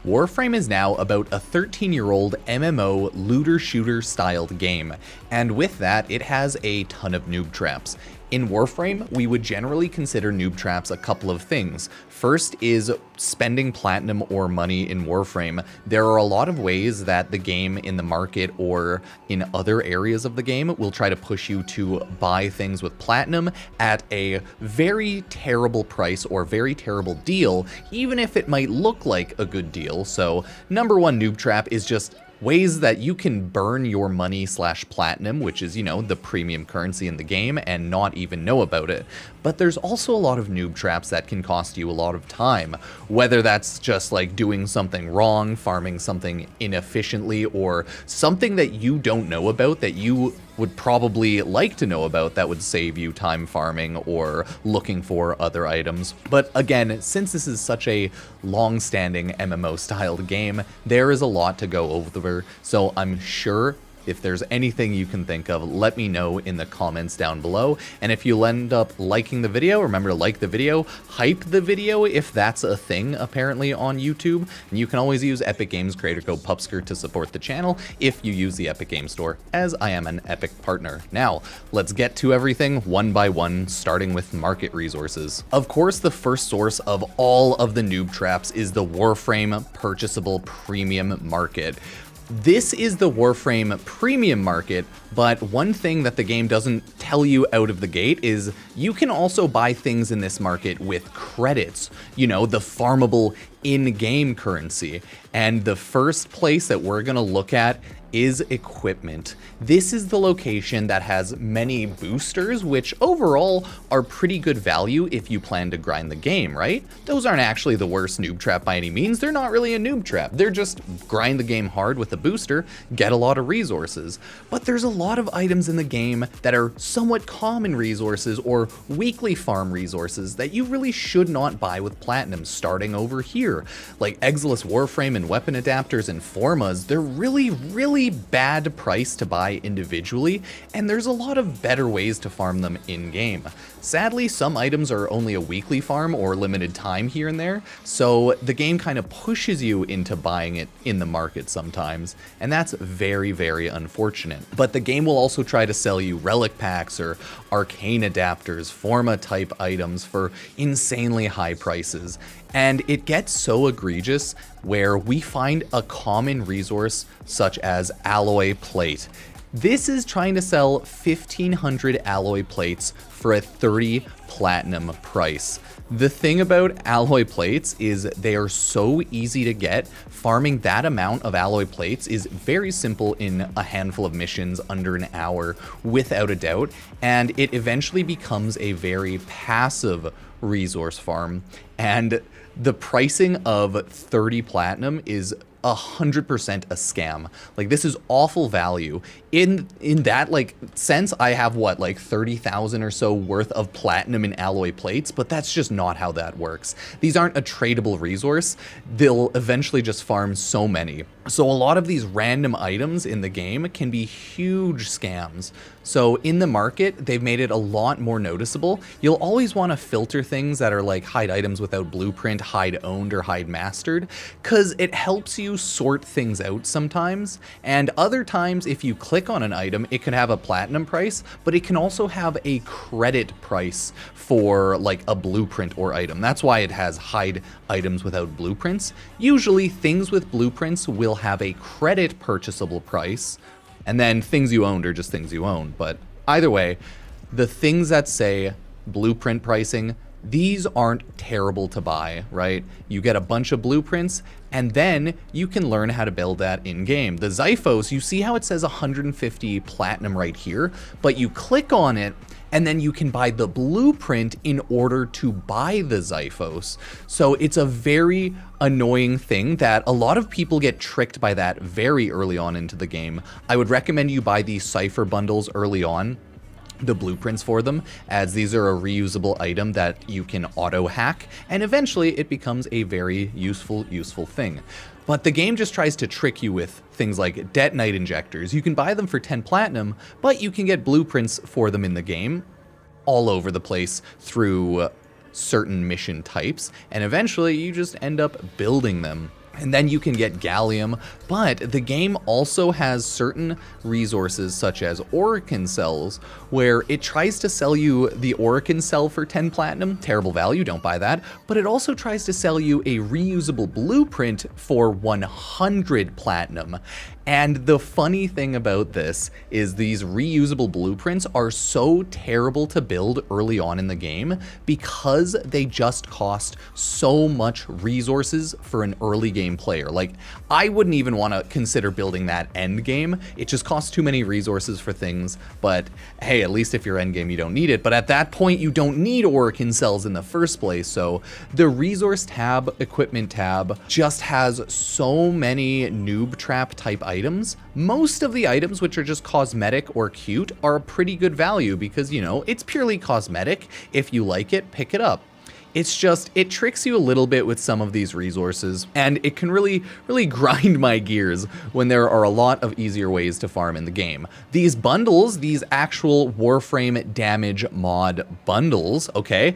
Warframe is now about a 13-year-old MMO looter-shooter styled game, and with that, it has a ton of noob traps. In Warframe, we would generally consider noob traps a couple of things. First is spending platinum or money in Warframe. There are a lot of ways that the game in the market or in other areas of the game will try to push you to buy things with platinum at a very terrible price or very terrible deal, even if it might look like a good deal. So number one noob trap is just ways that you can burn your money / platinum, which is, you know, the premium currency in the game, and not even know about it. But there's also a lot of noob traps that can cost you a lot of time, whether that's just like doing something wrong, farming something inefficiently, or something that you don't know about that you would probably like to know about that would save you time farming or looking for other items. But again, since this is such a long-standing MMO styled game, there is a lot to go over, so I'm sure if there's anything you can think of, let me know in the comments down below. And if you end up liking the video, remember to like the video, hype the video if that's a thing apparently on YouTube. And you can always use Epic Games creator code Pupsker to support the channel if you use the Epic Games Store, as I am an Epic partner. Now, let's get to everything one by one, starting with market resources. Of course, the first source of all of the noob traps is the Warframe purchasable premium market. This is the Warframe premium market, but one thing that the game doesn't tell you out of the gate is you can also buy things in this market with credits, you know, the farmable in-game currency. And the first place that we're gonna look at is equipment. This is the location that has many boosters, which overall are pretty good value if you plan to grind the game, right? Those aren't actually the worst noob trap by any means. They're not really a noob trap. They're just grind the game hard with a booster, get a lot of resources. But there's a lot of items in the game that are somewhat common resources or weekly farm resources that you really should not buy with platinum starting over here. Like Exilus Warframe and weapon adapters and Formas, they're really bad price to buy individually, and there's a lot of better ways to farm them in-game. Sadly, some items are only a weekly farm or limited time here and there, so the game kind of pushes you into buying it in the market sometimes, and that's very unfortunate. But the game will also try to sell you relic packs or arcane adapters, Forma type items for insanely high prices. And it gets so egregious where we find a common resource such as alloy plate. This is trying to sell 1,500 alloy plates for a 30 platinum price. The thing about alloy plates is they are so easy to get. Farming that amount of alloy plates is very simple in a handful of missions under an hour, without a doubt, and it eventually becomes a very passive resource farm. And the pricing of 30 platinum is 100% a scam. Like, this is awful value. In that like sense, I have what, like 30,000 or so worth of platinum in alloy plates, but that's just not how that works. These aren't a tradable resource. They'll eventually just farm so many. So a lot of these random items in the game can be huge scams. So in the market, they've made it a lot more noticeable. You'll always want to filter things that are like hide items without blueprint, hide owned, or hide mastered, because it helps you sort things out sometimes. And other times, if you click on an item, it can have a platinum price, but it can also have a credit price for like a blueprint or item. That's why it has hide items without blueprints. Usually things with blueprints will have a credit purchasable price, and then things you owned are just things you own. But either way, the things that say blueprint pricing, these aren't terrible to buy, right? You get a bunch of blueprints, and then you can learn how to build that in-game. The Xiphos, you see how it says 150 platinum right here, but you click on it, and then you can buy the blueprint in order to buy the Xiphos. So it's a very annoying thing that a lot of people get tricked by that very early on into the game. I would recommend you buy these Cypher bundles early on, the blueprints for them, as these are a reusable item that you can auto hack, and eventually it becomes a very useful thing. But the game just tries to trick you with things like detonite injectors. You can buy them for 10 platinum, but you can get blueprints for them in the game all over the place through certain mission types, and eventually you just end up building them. And then you can get gallium, but the game also has certain resources such as Orokin cells, where it tries to sell you the Orokin cell for 10 platinum, terrible value, don't buy that, but it also tries to sell you a reusable blueprint for 100 platinum. And the funny thing about this is these reusable blueprints are so terrible to build early on in the game because they just cost so much resources for an early game player. Like, I wouldn't even want to consider building that end game. It just costs too many resources for things, but hey, at least if you're end game, you don't need it. But at that point, you don't need Orokin cells in the first place. So the resource tab, equipment tab, just has so many noob trap type items. Most of the items, which are just cosmetic or cute, are a pretty good value because, you know, it's purely cosmetic. If you like it, pick it up. It's just, it tricks you a little bit with some of these resources, and it can really grind my gears when there are a lot of easier ways to farm in the game. These bundles, these actual Warframe damage mod bundles, okay,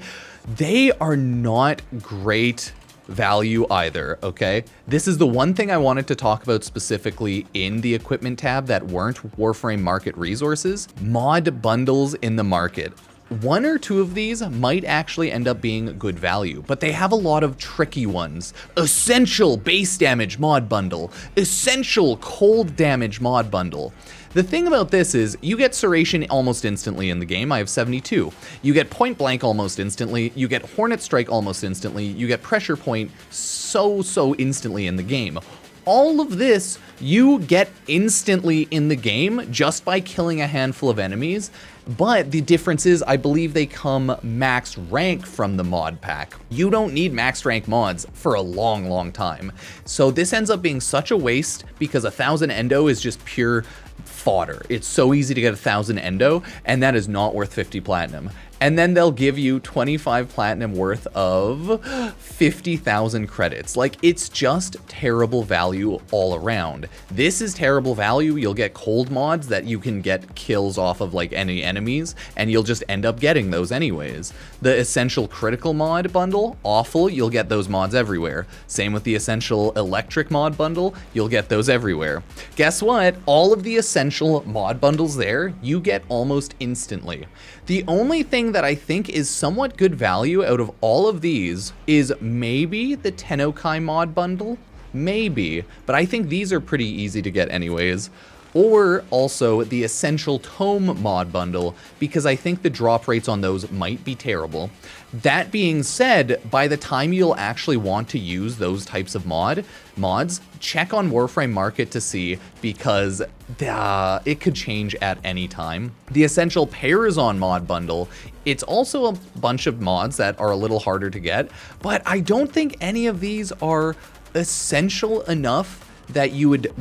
they are not great value either, okay? This is the one thing I wanted to talk about specifically in the equipment tab that weren't Warframe market resources. Mod bundles in the market. One or two of these might actually end up being good value, but they have a lot of tricky ones. Essential base damage mod bundle, essential cold damage mod bundle. The thing about this is you get Serration almost instantly in the game. I have 72. You get Point Blank almost instantly. You get Hornet Strike almost instantly. You get Pressure Point so instantly in the game. All of this you get instantly in the game just by killing a handful of enemies. But the difference is, I believe they come max rank from the mod pack. You don't need max rank mods for a long time. So this ends up being such a waste because 1,000 endo is just pure fodder. It's so easy to get 1,000 endo, and that is not worth 50 platinum. And then they'll give you 25 platinum worth of 50,000 credits. Like, it's just terrible value all around. This is terrible value. You'll get cold mods that you can get kills off of like any enemies, and you'll just end up getting those anyways. The essential critical mod bundle, awful. You'll get those mods everywhere. Same with the essential electric mod bundle. You'll get those everywhere. Guess what? All of the essential mod bundles there, you get almost instantly. The only thing that I think is somewhat good value out of all of these is maybe the Tennokai mod bundle, maybe, but I think these are pretty easy to get anyways. Or also the Essential Tome mod bundle, because I think the drop rates on those might be terrible. That being said, by the time you'll actually want to use those types of mods, check on Warframe Market to see, because it could change at any time. The Essential Parazon mod bundle, it's also a bunch of mods that are a little harder to get, but I don't think any of these are essential enough that you would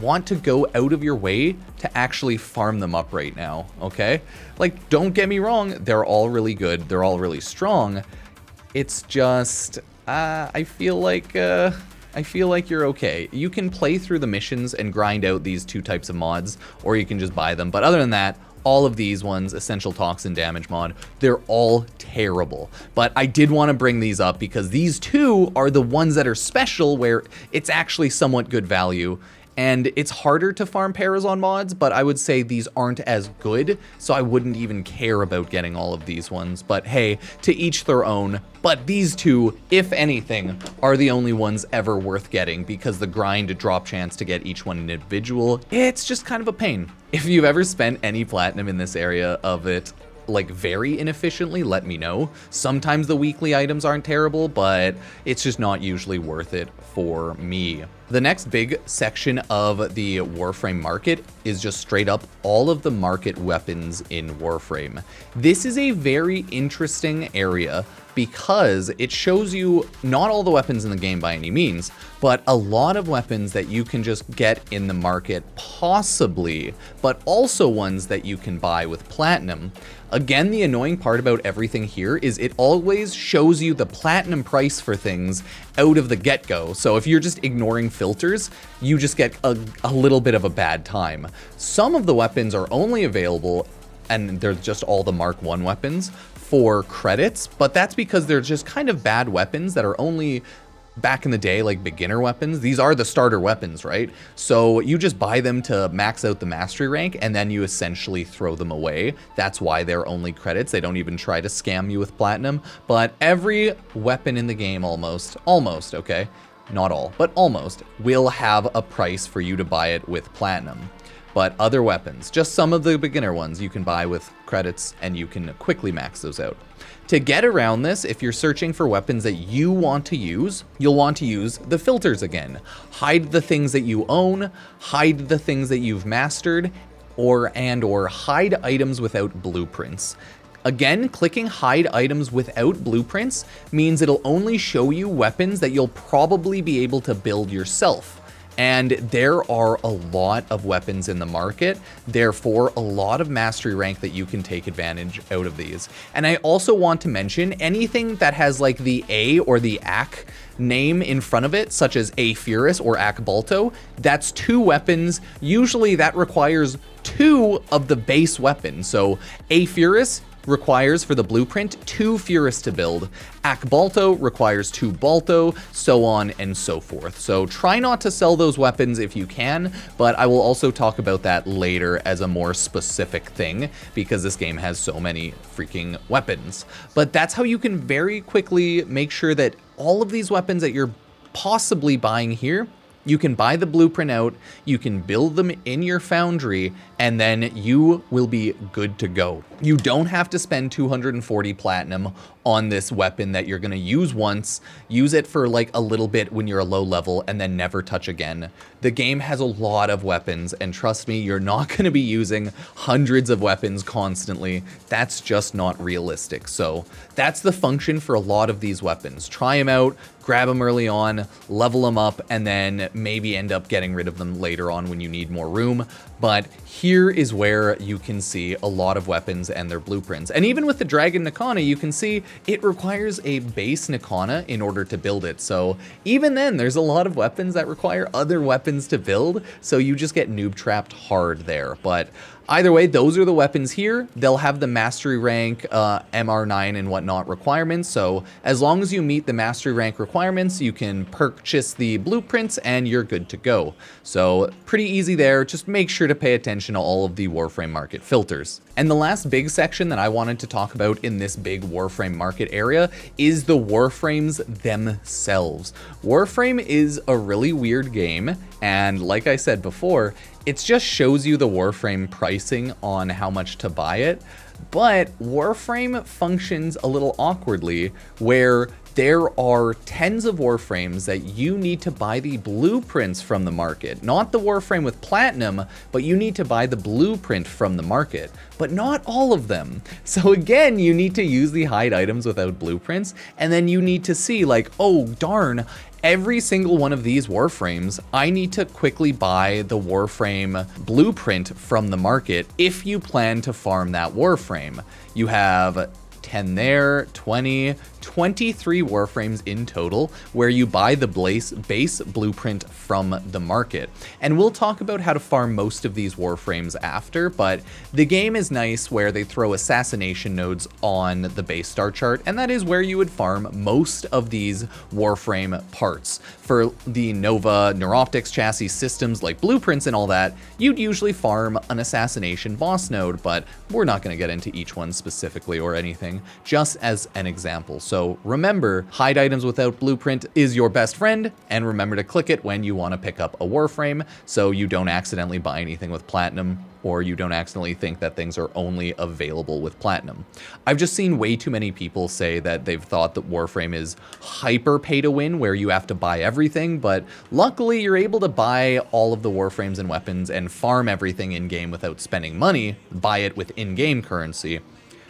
want to go out of your way to actually farm them up right now, okay? Like, don't get me wrong, they're all really good, they're all really strong. It's just, I feel like you're okay. You can play through the missions and grind out these two types of mods, or you can just buy them. But other than that, all of these ones, Essential Toxin Damage mod, they're all terrible. But I did want to bring these up because these two are the ones that are special, where it's actually somewhat good value. And it's harder to farm Parazon mods, but I would say these aren't as good, so I wouldn't even care about getting all of these ones. But hey, to each their own. But these two, if anything, are the only ones ever worth getting, because the grind drop chance to get each one individual, it's just kind of a pain. If you've ever spent any platinum in this area of it, like very inefficiently, let me know. Sometimes the weekly items aren't terrible, but it's just not usually worth it for me. The next big section of the Warframe market is just straight up all of the market weapons in Warframe. This is a very interesting area because it shows you not all the weapons in the game by any means, but a lot of weapons that you can just get in the market possibly, but also ones that you can buy with platinum. Again, the annoying part about everything here is it always shows you the platinum price for things out of the get-go. So if you're just ignoring filters, you just get a little bit of a bad time. Some of the weapons are only available, and they're just all the Mark 1 weapons, for credits, but that's because they're just kind of bad weapons that are only back in the day, like beginner weapons, these are the starter weapons, right? So you just buy them to max out the mastery rank and then you essentially throw them away. That's why they're only credits. They don't even try to scam you with platinum. But every weapon in the game almost, okay? Not all, but almost, will have a price for you to buy it with platinum. But other weapons, just some of the beginner ones, you can buy with credits and you can quickly max those out. To get around this, if you're searching for weapons that you want to use, you'll want to use the filters again. Hide the things that you own, hide the things that you've mastered, or hide items without blueprints. Again, clicking hide items without blueprints means it'll only show you weapons that you'll probably be able to build yourself. And there are a lot of weapons in the market, therefore a lot of mastery rank that you can take advantage out of these. And I also want to mention anything that has like the A or the AC name in front of it, such as A Furus or AC Balto, that's 2 weapons. Usually that requires 2 of the base weapons. So A Furus requires for the blueprint 2 Furus to build. AC Balto requires 2 Balto, so on and so forth. So try not to sell those weapons if you can, but I will also talk about that later as a more specific thing because this game has so many freaking weapons. But that's how you can very quickly make sure that all of these weapons that you're possibly buying here, you can buy the blueprint out, you can build them in your foundry, and then you will be good to go. You don't have to spend 240 platinum on this weapon that you're gonna use once, use it for like a little bit when you're a low level, and then never touch again. The game has a lot of weapons, and trust me, you're not gonna be using hundreds of weapons constantly. That's just not realistic. So that's the function for a lot of these weapons. Try them out, grab them early on, level them up, and then maybe end up getting rid of them later on when you need more room. But here is where you can see a lot of weapons and their blueprints. And even with the Dragon Nikana, you can see it requires a base Nikana in order to build it. So even then, there's a lot of weapons that require other weapons to build. So you just get noob trapped hard there. But either way, those are the weapons here. They'll have the mastery rank, MR9 and whatnot requirements. So as long as you meet the mastery rank requirements, you can purchase the blueprints and you're good to go. So pretty easy there. Just make sure to pay attention to all of the Warframe market filters. And the last big section that I wanted to talk about in this big Warframe market area is the Warframes themselves. Warframe is a really weird game. And like I said before, it just shows you the Warframe pricing on how much to buy it. But Warframe functions a little awkwardly where there are tens of Warframes that you need to buy the blueprints from the market. Not the Warframe with platinum, but you need to buy the blueprint from the market. But not all of them. So again, you need to use the hide items without blueprints, and then you need to see like, oh darn, every single one of these Warframes, I need to quickly buy the Warframe blueprint from the market if you plan to farm that Warframe. You have 10 there, 20, 23 Warframes in total where you buy the base blueprint from the market. And we'll talk about how to farm most of these Warframes after, but the game is nice where they throw assassination nodes on the base star chart, and that is where you would farm most of these Warframe parts. For the Nova Neuroptics chassis systems like blueprints and all that, you'd usually farm an assassination boss node, but we're not going to get into each one specifically or anything, just as an example. So remember, hide items without blueprint is your best friend, and remember to click it when you want to pick up a Warframe so you don't accidentally buy anything with platinum, or you don't accidentally think that things are only available with platinum. I've just seen way too many people say that they've thought that Warframe is hyper pay to win, where you have to buy everything, but luckily you're able to buy all of the Warframes and weapons and farm everything in-game without spending money, buy it with in-game currency.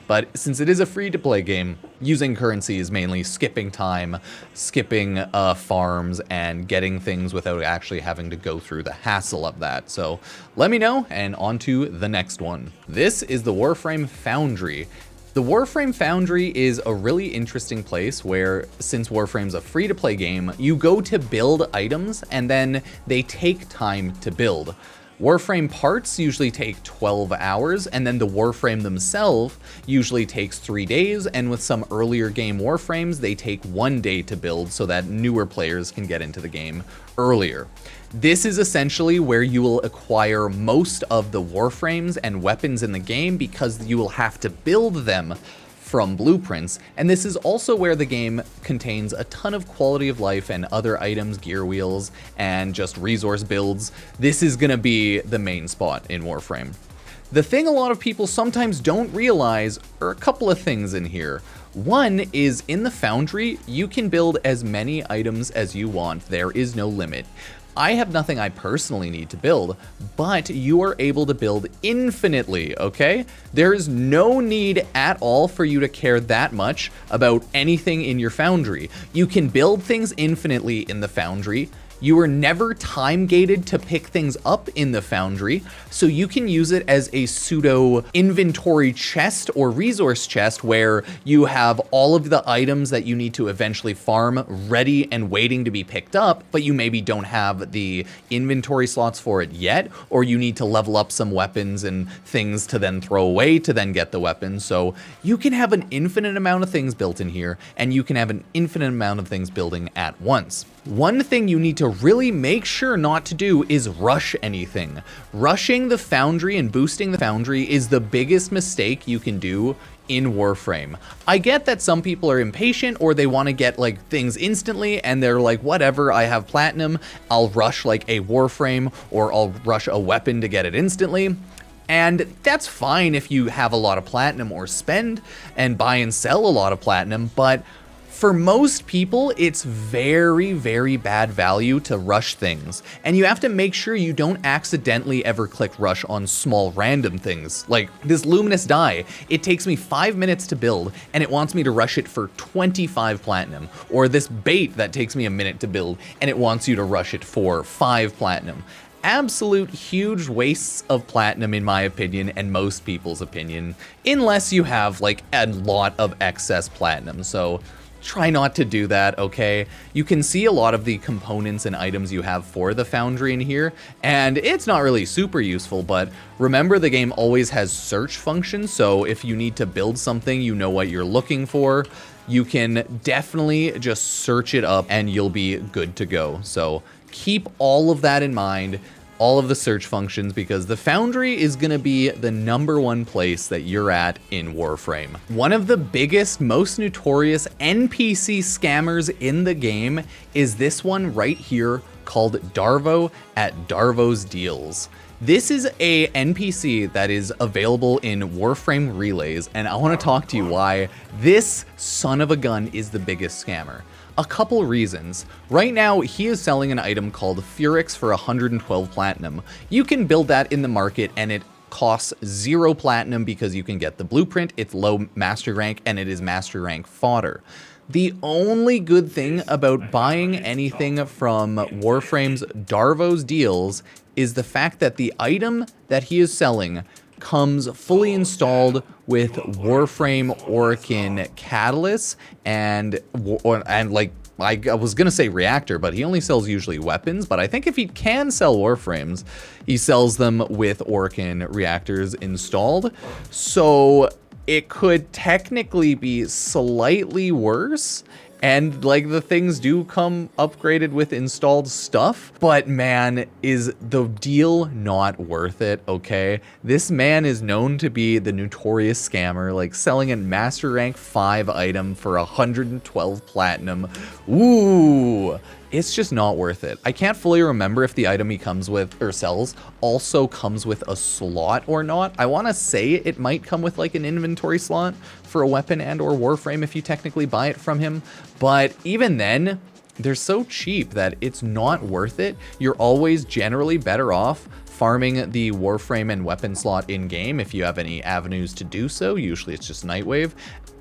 But since it is a free-to-play game, using currency is mainly skipping time, skipping farms, and getting things without actually having to go through the hassle of that. So let me know, and on to the next one. This is the Warframe Foundry. The Warframe Foundry is a really interesting place where, since Warframe's a free-to-play game, you go to build items, and then they take time to build. Warframe parts usually take 12 hours, and then the Warframe themselves usually takes 3 days, and with some earlier game Warframes, they take 1 day to build so that newer players can get into the game earlier. This is essentially where you will acquire most of the Warframes and weapons in the game because you will have to build them from blueprints, and this is also where the game contains a ton of quality of life and other items, gear wheels, and just resource builds. This is gonna be the main spot in Warframe. The thing a lot of people sometimes don't realize are a couple of things in here. One is in the Foundry, you can build as many items as you want. There is no limit. I have nothing I personally need to build, but you are able to build infinitely, okay? There is no need at all for you to care that much about anything in your Foundry. You can build things infinitely in the Foundry. You are never time gated to pick things up in the Foundry, so you can use it as a pseudo inventory chest or resource chest where you have all of the items that you need to eventually farm ready and waiting to be picked up, but you maybe don't have the inventory slots for it yet, or you need to level up some weapons and things to then throw away to then get the weapons. So you can have an infinite amount of things built in here, and you can have an infinite amount of things building at once. One thing you need to really make sure not to do is rush anything. Rushing the Foundry and boosting the Foundry is the biggest mistake you can do in Warframe. I get that some people are impatient or they want to get like things instantly and they're like, whatever, I have platinum, I'll rush like a Warframe or I'll rush a weapon to get it instantly. And that's fine if you have a lot of platinum or spend and buy and sell a lot of platinum, but for most people, it's very, very bad value to rush things. And you have to make sure you don't accidentally ever click rush on small random things. Like this luminous die, it takes me 5 minutes to build and it wants me to rush it for 25 platinum. Or this bait that takes me a minute to build and it wants you to rush it for 5 platinum. Absolute huge wastes of platinum in my opinion and most people's opinion, unless you have like a lot of excess platinum. So try not to do that, okay? You can see a lot of the components and items you have for the Foundry in here, and it's not really super useful, but remember the game always has search functions, so if you need to build something, you know what you're looking for, you can definitely just search it up and you'll be good to go. So keep all of that in mind, all of the search functions, because the Foundry is gonna be the #1 place that you're at in Warframe. One of the biggest, most notorious NPC scammers in the game is this one right here called Darvo at Darvo's Deals. This is a NPC that is available in Warframe Relays, and I want to talk to you why this son of a gun is the biggest scammer. A couple reasons. Right now, he is selling an item called Furix for 112 platinum. You can build that in the market and it costs 0 platinum because you can get the blueprint, it's low mastery rank, and it is mastery rank fodder. The only good thing about buying anything from Warframe's Darvo's Deals is the fact that the item that he is selling comes fully installed with Warframe Orokin Catalyst and like, I was gonna say Reactor, but he only sells usually weapons, but I think if he can sell Warframes, he sells them with Orokin Reactors installed. So it could technically be slightly worse, and like the things do come upgraded with installed stuff, but man, is the deal not worth it, okay? This man is known to be the notorious scammer, like selling a master rank 5 item for 112 platinum. Ooh, it's just not worth it. I can't fully remember if the item he comes with or sells also comes with a slot or not. I want to say it might come with like an inventory slot for a weapon and or Warframe if you technically buy it from him. But even then, they're so cheap that it's not worth it. You're always generally better off farming the Warframe and weapon slot in-game if you have any avenues to do so. Usually it's just Nightwave.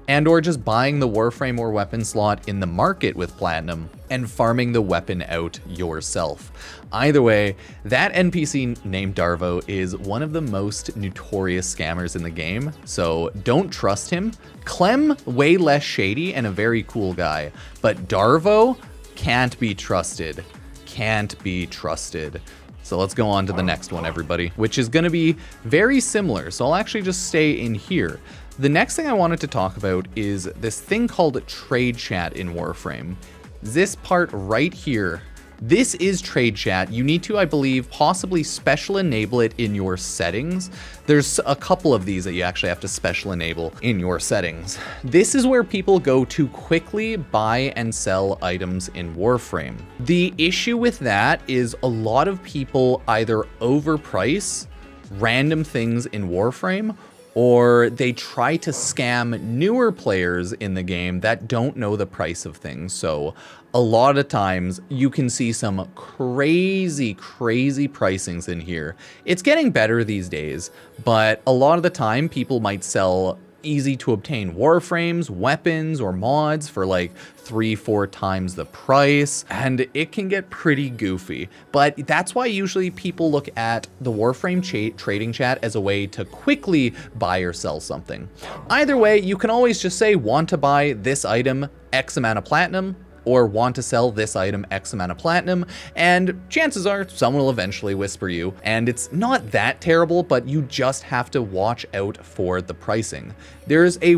And or just buying the Warframe or weapon slot in the market with platinum and farming the weapon out yourself. Either way, that NPC named Darvo is one of the most notorious scammers in the game, so don't trust him. Clem, way less shady and a very cool guy, but Darvo can't be trusted. Can't be trusted. So let's go on to the next one, everybody, which is going to be very similar. So I'll actually just stay in here. The next thing I wanted to talk about is this thing called trade chat in Warframe. This part right here. This is trade chat. You need to, I believe, possibly special enable it in your settings. There's a couple of these that you actually have to special enable in your settings. This is where people go to quickly buy and sell items in Warframe. The issue with that is a lot of people either overprice random things in Warframe, or they try to scam newer players in the game that don't know the price of things. So a lot of times you can see some crazy pricings in here. It's getting better these days, but a lot of the time people might sell easy to obtain Warframes, weapons, or mods for like 3-4 times the price, and it can get pretty goofy. But that's why usually people look at the Warframe trading chat as a way to quickly buy or sell something. Either way, you can always just say, want to buy this item, X amount of platinum, or want to sell this item X amount of platinum, and chances are someone will eventually whisper you, and it's not that terrible, but you just have to watch out for the pricing. There's a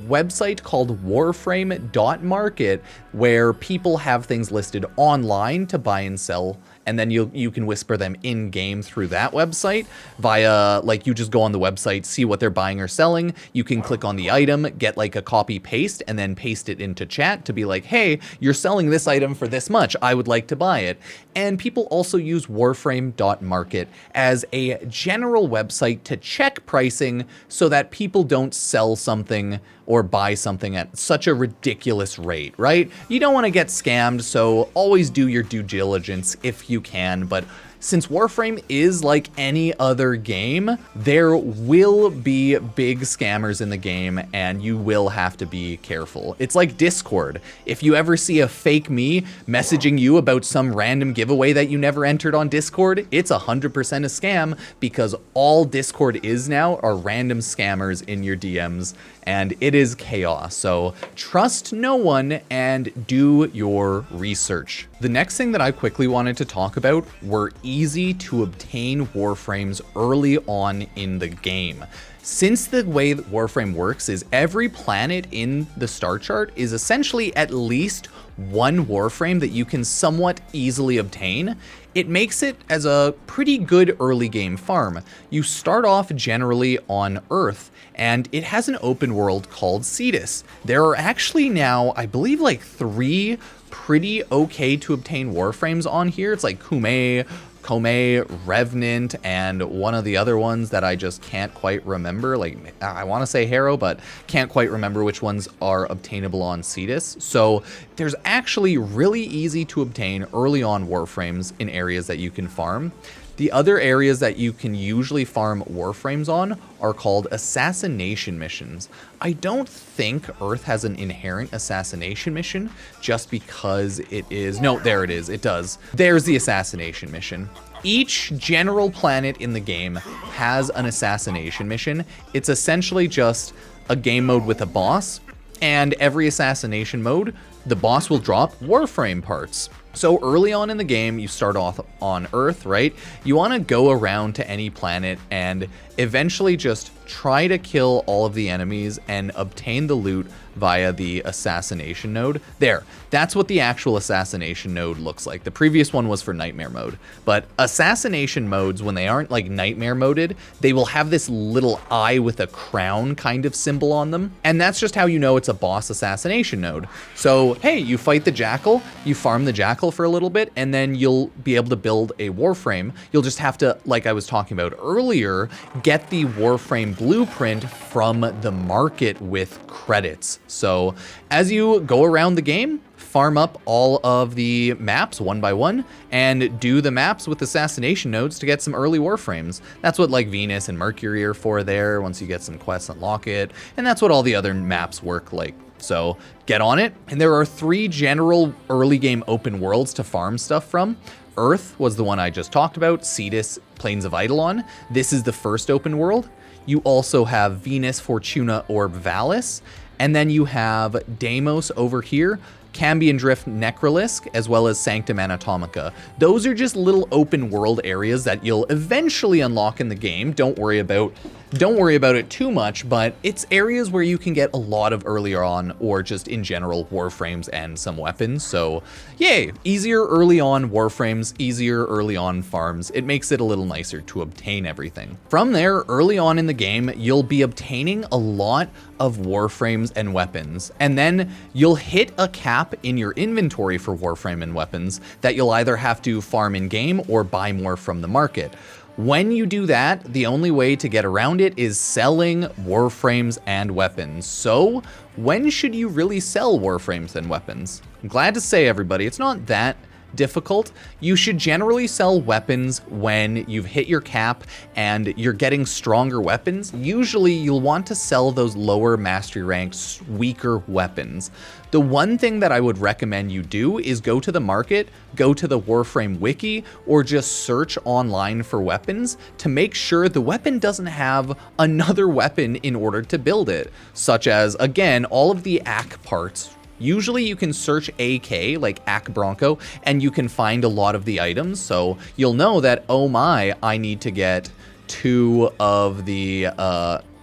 website called Warframe.market where people have things listed online to buy and sell, and then you can whisper them in game through that website via, like, you just go on the website, see what they're buying or selling. You can click on the item, get like a copy paste, and then paste it into chat to be like, hey, you're selling this item for this much, I would like to buy it. And people also use Warframe.market as a general website to check pricing so that people don't sell something or buy something at such a ridiculous rate, right? You don't want to get scammed, so always do your due diligence if you can, but since Warframe is like any other game, there will be big scammers in the game, and you will have to be careful. It's like Discord. If you ever see a fake me messaging you about some random giveaway that you never entered on Discord, it's 100% a scam, because all Discord is now are random scammers in your DMs, and it is chaos. So trust no one and do your research. The next thing that I quickly wanted to talk about were easy to obtain Warframes early on in the game. Since the way that Warframe works is every planet in the star chart is essentially at least one Warframe that you can somewhat easily obtain, it makes it as a pretty good early game farm. You start off generally on Earth, and it has an open world called Cetus. There are actually now, I believe, like 3 pretty okay to obtain Warframes on here. It's like Kume, Revenant, and one of the other ones that I just can't quite remember. Like, I want to say Harrow, but can't quite remember which ones are obtainable on Cetus. So there's actually really easy to obtain early on Warframes in areas that you can farm. The other areas that you can usually farm Warframes on are called assassination missions. I don't think Earth has an inherent assassination mission just because it is... No, there it is. It does. There's the assassination mission. Each general planet in the game has an assassination mission. It's essentially just a game mode with a boss, and every assassination mode, the boss will drop Warframe parts. So early on in the game, you start off on Earth, right? You want to go around to any planet and eventually just try to kill all of the enemies and obtain the loot via the assassination node. There, that's what the actual assassination node looks like. The previous one was for nightmare mode, but assassination modes, when they aren't like nightmare moded, they will have this little eye with a crown kind of symbol on them. And that's just how you know it's a boss assassination node. So, hey, you fight the Jackal, you farm the Jackal for a little bit, and then you'll be able to build a Warframe. You'll just have to, like I was talking about earlier, get the Warframe blueprint from the market with credits. So as you go around the game, farm up all of the maps one by one and do the maps with assassination nodes to get some early Warframes. That's what like Venus and Mercury are for there. Once you get some quests, unlock it. And that's what all the other maps work like. So get on it. And there are 3 general early game open worlds to farm stuff from. Earth was the one I just talked about, Cetus, Plains of Eidolon. This is the first open world. You also have Venus, Fortuna, Orb, Valis. And then you have Deimos over here. Cambion Drift Necrolisk, as well as Sanctum Anatomica. Those are just little open world areas that you'll eventually unlock in the game. Don't worry about it too much, but it's areas where you can get a lot of earlier on, or just in general, Warframes and some weapons. So yay, easier early on Warframes, easier early on farms. It makes it a little nicer to obtain everything. From there, early on in the game, you'll be obtaining a lot of Warframes and weapons, and then you'll hit a cap in your inventory for Warframe and weapons that you'll either have to farm in game or buy more from the market. When you do that, the only way to get around it is selling Warframes and weapons. So when should you really sell Warframes and weapons? I'm glad to say, everybody, it's not that difficult. You should generally sell weapons when you've hit your cap and you're getting stronger weapons. Usually you'll want to sell those lower mastery ranked, weaker weapons. The one thing that I would recommend you do is go to the market, go to the Warframe wiki, or just search online for weapons to make sure the weapon doesn't have another weapon in order to build it, such as, again, all of the AK parts. Usually you can search AK, like AK Bronco, and you can find a lot of the items, so you'll know that, oh my, I need to get 2 of the,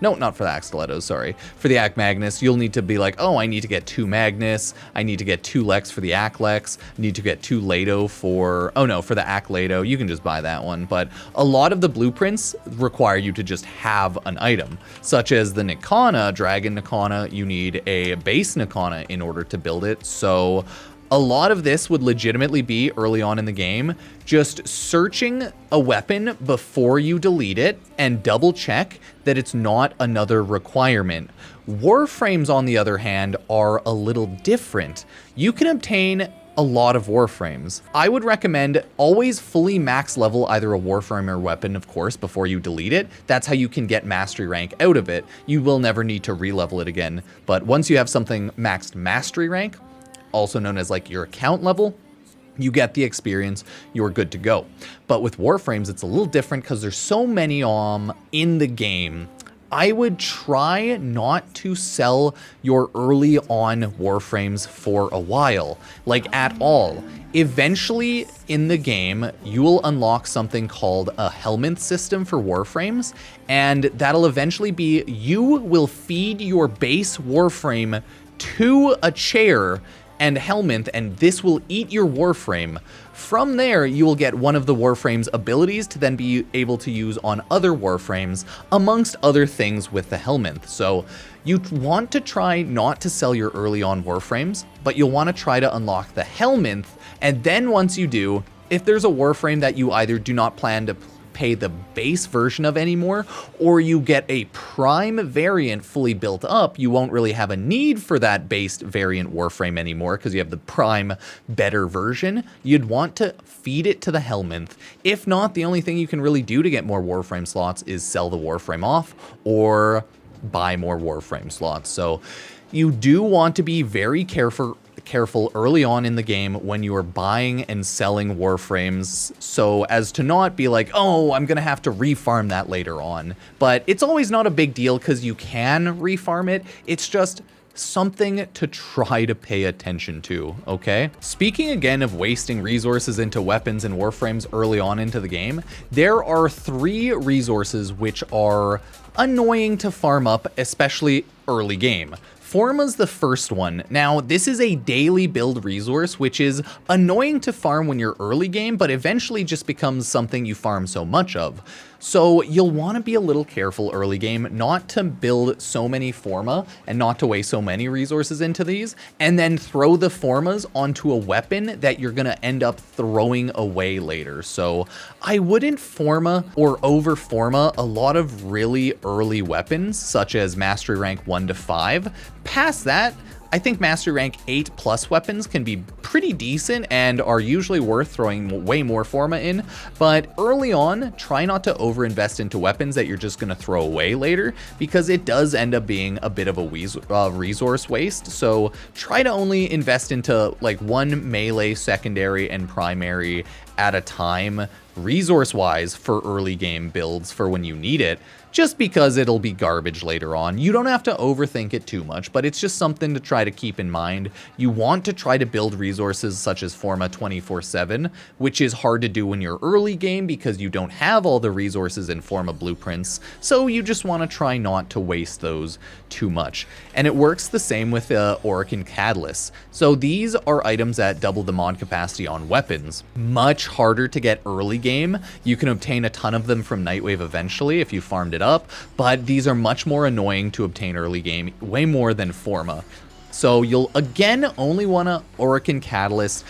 no, not for the AK Stilettos, sorry. For the AK Magnus, you'll need to be like, oh, I need to get 2 Magnus, I need to get 2 Lex for the AK Lex, I need to get 2 Lado for, oh no, for the AK Lado, you can just buy that one, but a lot of the blueprints require you to just have an item, such as the Nikana, Dragon Nikana, you need a base Nikana in order to build it, so a lot of this would legitimately be early on in the game, just searching a weapon before you delete it and double check that it's not another requirement. Warframes, on the other hand, are a little different. You can obtain a lot of Warframes. I would recommend always fully max level either a Warframe or weapon, of course, before you delete it. That's how you can get mastery rank out of it. You will never need to re-level it again, but once you have something maxed mastery rank, also known as like your account level, you get the experience, you're good to go. But with Warframes, it's a little different because there's so many in the game. I would try not to sell your early on Warframes for a while, like at all. Eventually in the game, you will unlock something called a helmet system for Warframes, and that'll eventually be, you will feed your base Warframe to a chair and helmet, and this will eat your Warframe. From there, you will get one of the Warframe's abilities to then be able to use on other Warframes, amongst other things with the helmet. So you want to try not to sell your early on Warframes, but you'll want to try to unlock the helmet, and then once you do, if there's a Warframe that you either do not plan to pay the base version of anymore, or you get a prime variant fully built up, you won't really have a need for that based variant Warframe anymore because you have the prime better version. You'd want to feed it to the helmet. If not, the only thing you can really do to get more Warframe slots is sell the Warframe off or buy more Warframe slots. So you do want to be very careful early on in the game when you are buying and selling Warframes, so as to not be like, oh, I'm gonna have to refarm that later on. But it's always not a big deal because you can refarm it. It's just something to try to pay attention to, okay? Speaking again of wasting resources into weapons and Warframes early on into the game, there are 3 resources which are annoying to farm up, especially early game. Forma's the first one. Now, this is a daily build resource, which is annoying to farm when you're early game, but eventually just becomes something you farm so much of. So you'll want to be a little careful early game not to build so many Forma and not to waste so many resources into these, and then throw the Formas onto a weapon that you're going to end up throwing away later. So I wouldn't Forma or over Forma a lot of really early weapons, such as Mastery Rank 1 to 5. Past that, I think Mastery Rank 8 plus weapons can be pretty decent and are usually worth throwing way more Forma in, but early on, try not to overinvest into weapons that you're just going to throw away later, because it does end up being a bit of a resource waste. So try to only invest into like one melee, secondary, and primary at a time resource-wise for early game builds for when you need it, just because it'll be garbage later on. You don't have to overthink it too much, but it's just something to try to keep in mind. You want to try to build resources such as Forma 24/7, which is hard to do when you're early game because you don't have all the resources in Forma blueprints, so you just want to try not to waste those too much. And it works the same with Orokin Catalysts. So these are items that double the mod capacity on weapons. Much harder to get early game. You can obtain a ton of them from Nightwave eventually if you farmed it up, but these are much more annoying to obtain early game, way more than Forma. So you'll again only want to Orokin Catalyst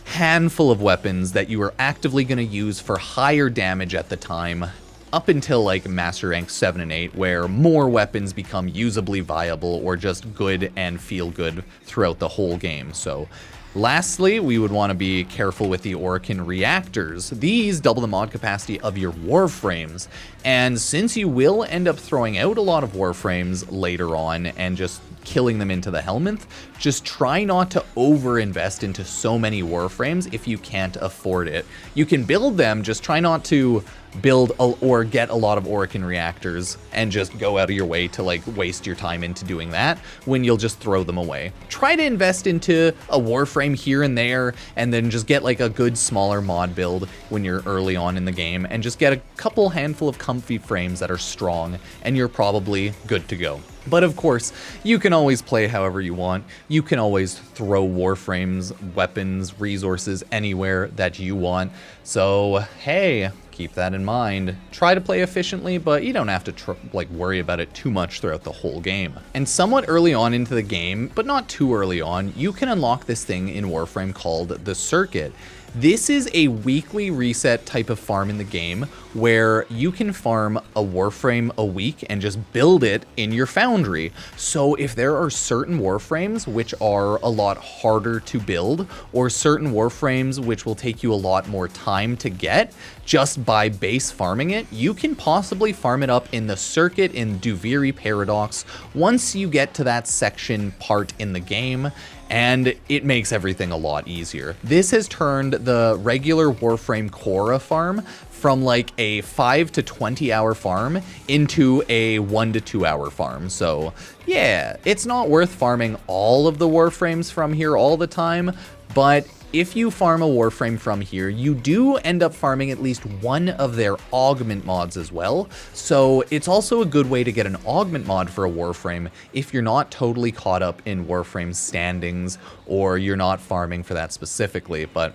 handful of weapons that you are actively going to use for higher damage at the time, up until like Master Rank 7 and 8, where more weapons become usably viable or just good and feel good throughout the whole game. So lastly, we would want to be careful with the Orokin Reactors. These double the mod capacity of your Warframes, and since you will end up throwing out a lot of Warframes later on and just killing them into the Helminth, just try not to overinvest into so many Warframes if you can't afford it. You can build them, just try not to build or get a lot of Orokin Reactors and just go out of your way to like waste your time into doing that when you'll just throw them away. Try to invest into a Warframe here and there, and then just get like a good smaller mod build when you're early on in the game, and just get a couple handful of comfy frames that are strong, and you're probably good to go. But of course, you can always play however you want. You can always throw Warframes, weapons, resources anywhere that you want. So, hey, keep that in mind. Try to play efficiently, but you don't have to worry about it too much throughout the whole game. And somewhat early on into the game, but not too early on, you can unlock this thing in Warframe called the Circuit. This is a weekly reset type of farm in the game where you can farm a Warframe a week and just build it in your Foundry. So if there are certain Warframes which are a lot harder to build, or certain Warframes which will take you a lot more time to get just by base farming it, you can possibly farm it up in the Circuit in Duviri Paradox once you get to that section part in the game, and it makes everything a lot easier. This has turned the regular Warframe Korra farm from like a 5 to 20 hour farm into a 1 to 2 hour farm. So yeah, it's not worth farming all of the Warframes from here all the time, but if you farm a Warframe from here, you do end up farming at least one of their augment mods as well. So it's also a good way to get an augment mod for a Warframe if you're not totally caught up in Warframe standings, or you're not farming for that specifically. But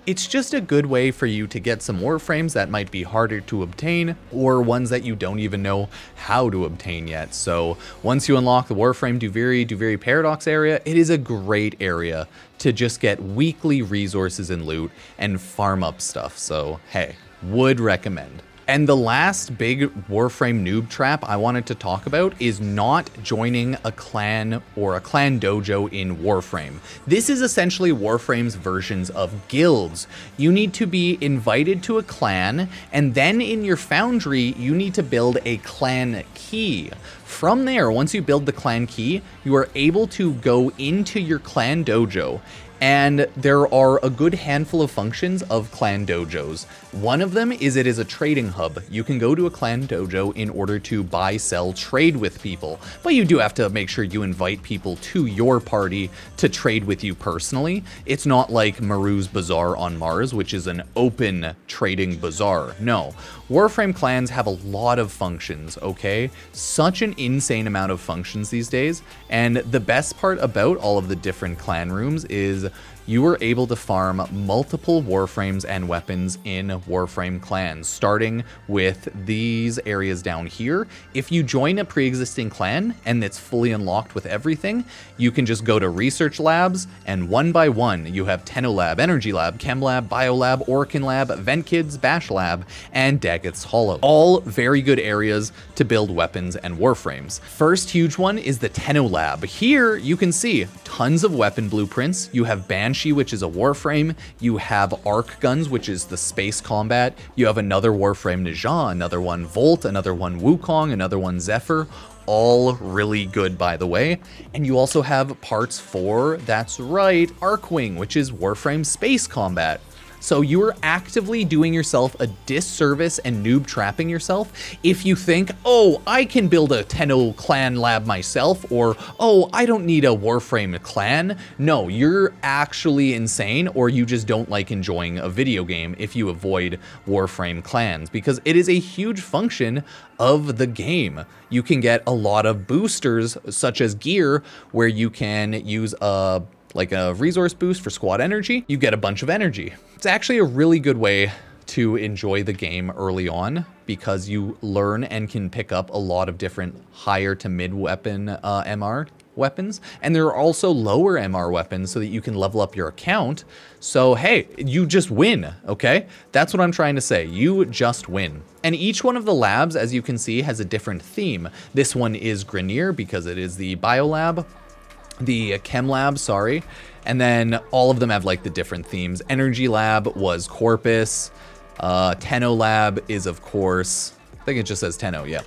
it's just a good way for you to get some Warframes that might be harder to obtain, or ones that you don't even know how to obtain yet. So once you unlock the Warframe Duviri Paradox area, it is a great area to just get weekly resources and loot and farm up stuff. So hey, would recommend. And the last big Warframe noob trap I wanted to talk about is not joining a clan or a clan dojo in Warframe. This is essentially Warframe's versions of guilds. You need to be invited to a clan, and then in your Foundry, you need to build a clan key. From there, once you build the clan key, you are able to go into your clan dojo. And there are a good handful of functions of clan dojos. One of them is it is a trading hub. You can go to a clan dojo in order to buy, sell, trade with people, but you do have to make sure you invite people to your party to trade with you personally. It's not like Maru's Bazaar on Mars, which is an open trading bazaar. No, Warframe clans have a lot of functions, okay? Such an insane amount of functions these days, and the best part about all of the different clan rooms is you are able to farm multiple Warframes and weapons in Warframe clans, starting with these areas down here. If you join a pre-existing clan and it's fully unlocked with everything, you can just go to research labs, and one by one, you have Tenno Lab, Energy Lab, Chem Lab, Bio Lab, Orokin Lab, Vent Kids, Bash Lab, and Daggeth's Hollow. All very good areas to build weapons and Warframes. First huge one is the Tenno Lab. Here you can see tons of weapon blueprints. You have Banshee, which is a Warframe. You have Arc Guns, which is the space combat. You have another Warframe Najah, another one Volt, another one Wukong, another one Zephyr. All really good, by the way. And you also have parts for, that's right, Arcwing, which is Warframe space combat. So you're actively doing yourself a disservice and noob trapping yourself if you think, oh, I can build a Tenno clan lab myself, or, oh, I don't need a Warframe clan. No, you're actually insane, or you just don't like enjoying a video game if you avoid Warframe clans, because it is a huge function of the game. You can get a lot of boosters, such as gear, where you can use like a resource boost for squad energy. You get a bunch of energy. It's actually a really good way to enjoy the game early on, because you learn and can pick up a lot of different higher to mid weapon MR weapons, and there are also lower MR weapons so that you can level up your account. So hey, you just win, okay? That's what I'm trying to say. You just win. And each one of the labs, as you can see, has a different theme. This one is Grenier because it is the bio lab. The chem lab, sorry. And then all of them have like the different themes. Energy lab was Corpus. Tenno lab is, of course, I think it just says Tenno, yeah.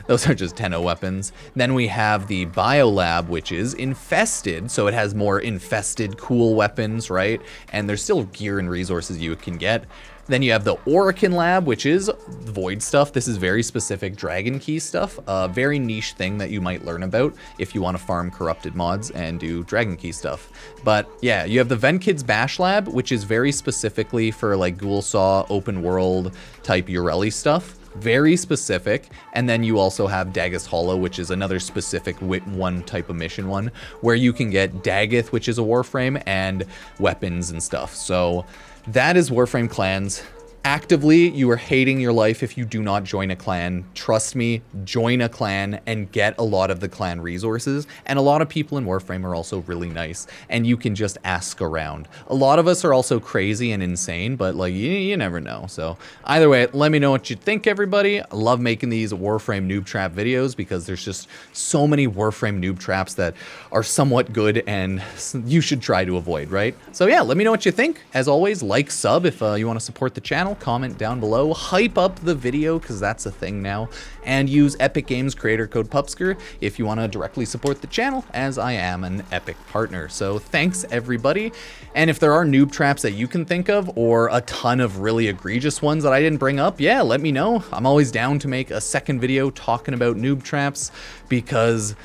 Those are just Tenno weapons. Then we have the bio lab, which is Infested. So it has more infested cool weapons, right? And there's still gear and resources you can get. Then you have the Orokin lab, which is void stuff. This is very specific Dragon Key stuff, a very niche thing that you might learn about if you want to farm corrupted mods and do Dragon Key stuff. But yeah, you have the Venkids Bash lab, which is very specifically for like Ghoul Saw, open world type Ureli stuff. Very specific. And then you also have Daggith Hollow, which is another specific one type of mission one, where you can get Daggith, which is a Warframe, and weapons and stuff. So that is Warframe Clans. Actively, you are hating your life if you do not join a clan. Trust me, join a clan and get a lot of the clan resources. And a lot of people in Warframe are also really nice, and you can just ask around. A lot of us are also crazy and insane, but like you never know. So either way, let me know what you think, everybody. I love making these Warframe noob trap videos because there's just so many Warframe noob traps that are somewhat good and you should try to avoid, right? So yeah, let me know what you think. As always, like, sub if you want to support the channel. Comment down below, hype up the video because that's a thing now, and use Epic Games creator code Pupsker if you want to directly support the channel, as I am an Epic partner. So thanks everybody, and if there are noob traps that you can think of, or a ton of really egregious ones that I didn't bring up, yeah, let me know. I'm always down to make a second video talking about noob traps, because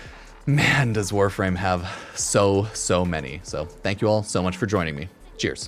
man, does Warframe have so many. So thank you all so much for joining me. Cheers.